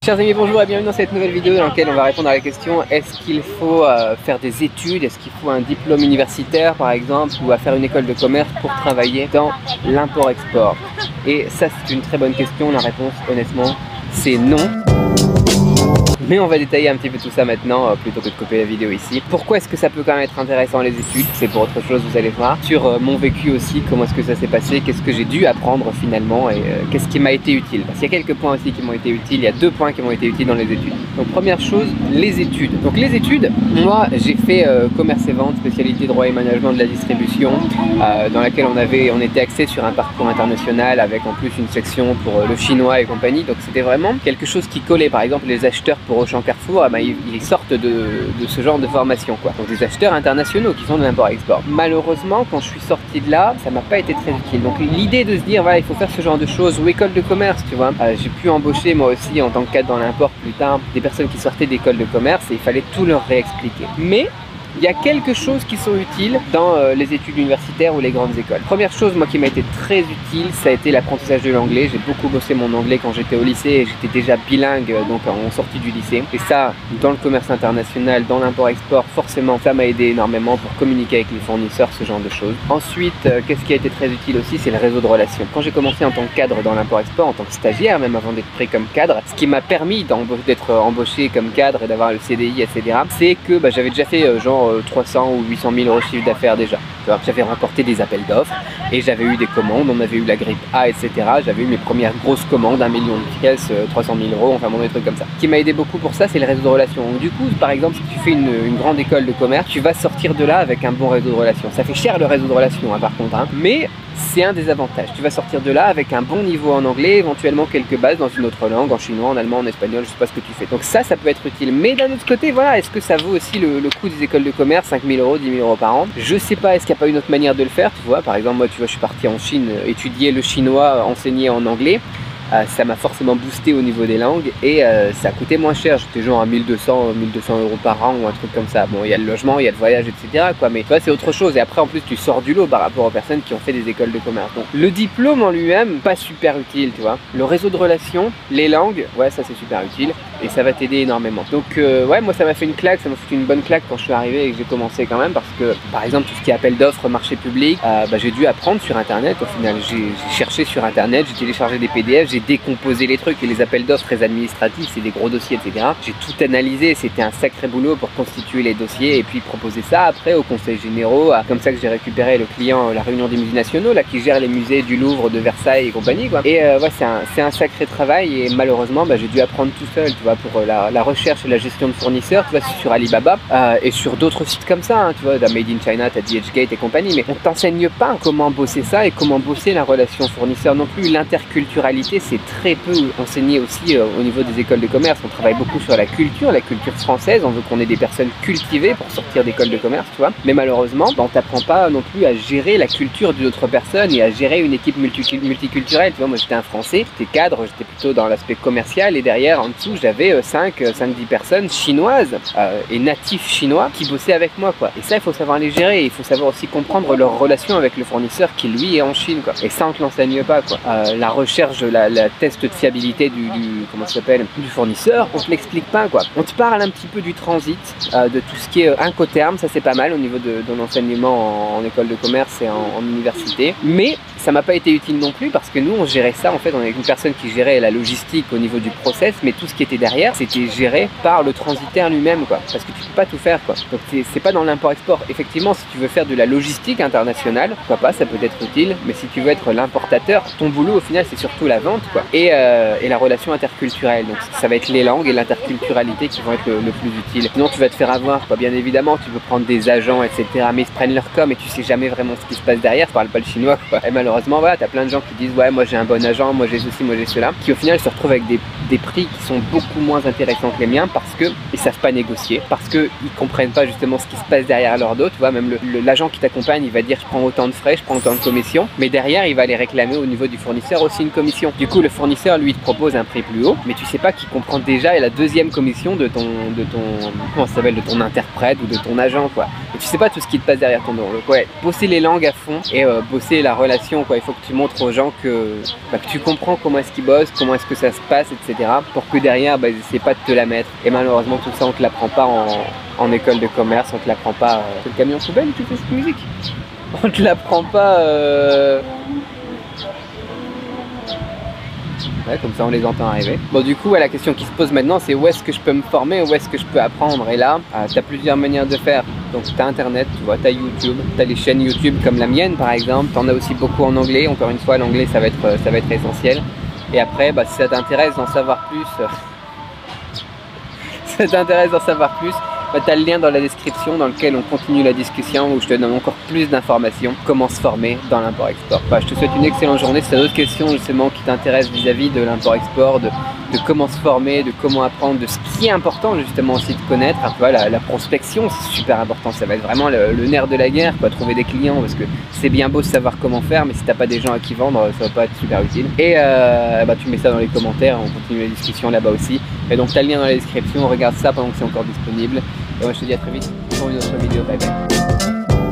Chers amis, bonjour et bienvenue dans cette nouvelle vidéo dans laquelle on va répondre à la question est-ce qu'il faut faire des études, est-ce qu'il faut un diplôme universitaire par exemple, ou à faire une école de commerce pour travailler dans l'import-export? Et ça c'est une très bonne question, la réponse honnêtement c'est non. Mais on va détailler un petit peu tout ça maintenant plutôt que de couper la vidéo ici. Pourquoi est-ce que ça peut quand même être intéressant les études? C'est pour autre chose, vous allez voir. Sur mon vécu aussi, comment est-ce que ça s'est passé, qu'est-ce que j'ai dû apprendre finalement et qu'est-ce qui m'a été utile. Parce qu'il y a quelques points aussi qui m'ont été utiles, il y a deux points qui m'ont été utiles dans les études. Donc première chose, les études. Donc les études, moi j'ai fait commerce et vente, spécialité droit et management de la distribution, dans laquelle on était axé sur un parcours international avec en plus une section pour le chinois et compagnie. Donc c'était vraiment quelque chose qui collait. Par exemple les acheteurs pour Auchan Carrefour, ils sortent de ce genre de formation quoi. Donc des acheteurs internationaux qui font de l'import-export. Malheureusement quand je suis sorti de là, ça m'a pas été très utile. Donc l'idée de se dire voilà il faut faire ce genre de choses, ou école de commerce tu vois. J'ai pu embaucher moi aussi en tant que cadre dans l'import plus tard des personnes qui sortaient d'école de commerce et il fallait tout leur réexpliquer. Mais il y a quelque chose qui sont utiles dans les études universitaires ou les grandes écoles. Première chose, moi qui m'a été très utile, ça a été l'apprentissage de l'anglais. J'ai beaucoup bossé mon anglais quand j'étais au lycée et j'étais déjà bilingue donc en sortie du lycée. Et ça, dans le commerce international, dans l'import-export, forcément, ça m'a aidé énormément pour communiquer avec les fournisseurs, ce genre de choses. Ensuite, qu'est-ce qui a été très utile aussi, c'est le réseau de relations. Quand j'ai commencé en tant que cadre dans l'import-export, en tant que stagiaire, même avant d'être pris comme cadre, ce qui m'a permis d'être embauché comme cadre et d'avoir le CDI, etc., c'est que j'avais déjà fait genre 300 ou 800 000 euros de chiffre d'affaires déjà. J'avais remporté des appels d'offres et j'avais eu des commandes, on avait eu la grippe A, etc. J'avais eu mes premières grosses commandes, 1 million de pièces, 300 000 euros, enfin bon des trucs comme ça. Ce qui m'a aidé beaucoup pour ça, c'est le réseau de relations. Donc, du coup, par exemple, si tu fais une grande école de commerce, tu vas sortir de là avec un bon réseau de relations. Ça fait cher le réseau de relations, hein, par contre, hein, mais c'est un des avantages. Tu vas sortir de là avec un bon niveau en anglais, éventuellement quelques bases dans une autre langue, en chinois, en allemand, en espagnol, je sais pas ce que tu fais. Donc ça peut être utile. Mais d'un autre côté, voilà, est-ce que ça vaut aussi le coût des écoles de commerce, 5 000 euros, 10 000 euros par an? Je sais pas, est-ce qu'il n'y a pas une autre manière de le faire? Tu vois, par exemple, moi, tu vois, je suis parti en Chine étudier le chinois, enseigner en anglais. Ça m'a forcément boosté au niveau des langues et ça a coûté moins cher. J'étais genre à 1200 euros par an ou un truc comme ça. Bon, il y a le logement, il y a le voyage, etc. quoi. Mais tu vois, c'est autre chose. Et après, en plus, tu sors du lot par rapport aux personnes qui ont fait des écoles de commerce. Donc, le diplôme en lui-même, pas super utile, tu vois. Le réseau de relations, les langues, ouais, ça c'est super utile et ça va t'aider énormément. Donc, ouais, moi, ça m'a fait une claque, ça m'a fait une bonne claque quand je suis arrivé et que j'ai commencé quand même parce que, par exemple, tout ce qui est appel d'offres, marché public, j'ai dû apprendre sur Internet. Au final, j'ai cherché sur Internet, j'ai téléchargé des PDF, j'ai décomposer les trucs et les appels d'offres très administratifs, c'est des gros dossiers, etc. J'ai tout analysé, c'était un sacré boulot pour constituer les dossiers et puis proposer ça après aux conseils généraux. Comme ça que j'ai récupéré le client, la réunion des musées nationaux, là, qui gère les musées du Louvre, de Versailles et compagnie, quoi. Et ouais, c'est un sacré travail et malheureusement, j'ai dû apprendre tout seul, tu vois, pour la recherche et la gestion de fournisseurs, tu vois, sur Alibaba et sur d'autres sites comme ça, hein, tu vois, Made in China, t'as DHgate et compagnie, mais on t'enseigne pas comment bosser ça et comment bosser la relation fournisseur non plus. L'interculturalité, c'est très peu enseigné aussi au niveau des écoles de commerce. On travaille beaucoup sur la culture française, on veut qu'on ait des personnes cultivées pour sortir d'école de commerce, tu vois. Mais malheureusement, on t'apprend pas non plus à gérer la culture d'une autre personne et à gérer une équipe multiculturelle, tu vois. Moi j'étais un Français, j'étais cadre, j'étais plutôt dans l'aspect commercial et derrière en dessous j'avais 5-10 personnes chinoises et natifs chinois qui bossaient avec moi, quoi. Et ça il faut savoir les gérer, il faut savoir aussi comprendre leur relation avec le fournisseur qui lui est en Chine, quoi. Et ça on te l'enseigne pas, quoi. La recherche, la test de fiabilité du fournisseur, on te l'explique pas, quoi. On te parle un petit peu du transit, de tout ce qui est Incoterm, ça c'est pas mal au niveau de l'enseignement en école de commerce et en université, mais ça m'a pas été utile non plus parce que nous on gérait ça, en fait on avait une personne qui gérait la logistique au niveau du process, mais tout ce qui était derrière c'était géré par le transitaire lui-même, quoi, parce que tu peux pas tout faire, quoi. Donc c'est pas dans l'import-export. Effectivement, si tu veux faire de la logistique internationale, pourquoi pas, ça peut être utile, mais si tu veux être l'importateur, ton boulot au final c'est surtout la vente, quoi, et la relation interculturelle. Donc ça va être les langues et l'interculturalité qui vont être le plus utile. Sinon tu vas te faire avoir, quoi. Bien évidemment tu peux prendre des agents, etc., mais ils se prennent leur com et tu sais jamais vraiment ce qui se passe derrière, je parle pas le chinois, quoi. Et malheureusement voilà, t'as plein de gens qui disent ouais moi j'ai un bon agent, moi j'ai ceci, moi j'ai cela, qui au final se retrouvent avec des prix qui sont beaucoup moins intéressants que les miens parce que ils savent pas négocier, parce que ils comprennent pas justement ce qui se passe derrière leur dos, tu vois. Même l'agent qui t'accompagne, il va dire je prends autant de frais, je prends autant de commission, mais derrière il va aller réclamer au niveau du fournisseur aussi une commission. Du coup le fournisseur lui te propose un prix plus haut, mais tu sais pas qu'il comprend déjà la deuxième commission de ton comment ça s'appelle, de ton interprète ou de ton agent, quoi. Et tu sais pas tout ce qui te passe derrière ton dos. Donc ouais, bosser les langues à fond et bosser la relation démonstration, quoi. Il faut que tu montres aux gens que tu comprends comment est-ce qu'ils bossent, comment est-ce que ça se passe, etc. Pour que derrière, ils n'essaient pas de te la mettre. Et malheureusement, tout ça, on te l'apprend pas en école de commerce, on te l'apprend pas. C'est le camion poubelle où tu fais cette musique? On te l'apprend pas. Ouais, comme ça on les entend arriver. Bon, du coup, la question qui se pose maintenant, c'est où est-ce que je peux me former, où est-ce que je peux apprendre. Et là, tu as plusieurs manières de faire. Donc tu as internet, tu vois, tu as YouTube, tu as les chaînes YouTube comme la mienne par exemple. Tu en as aussi beaucoup en anglais. Encore une fois, l'anglais ça va être essentiel. Et après, si ça t'intéresse d'en savoir plus, tu as le lien dans la description dans lequel on continue la discussion où je te donne encore plus d'informations, comment se former dans l'import-export. Je te souhaite une excellente journée. Si tu as d'autres questions justement qui t'intéressent vis-à-vis de l'import-export, de comment se former, de comment apprendre, de ce qui est important justement aussi de connaître. Tu vois, la prospection, c'est super important. Ça va être vraiment le nerf de la guerre, quoi, trouver des clients, parce que c'est bien beau de savoir comment faire, mais si t'as pas des gens à qui vendre, ça va pas être super utile. Et tu mets ça dans les commentaires, on continue la discussion là-bas aussi. Et donc tu as le lien dans la description, regarde ça pendant que c'est encore disponible. Et moi je te dis à très vite pour une autre vidéo, bye bye.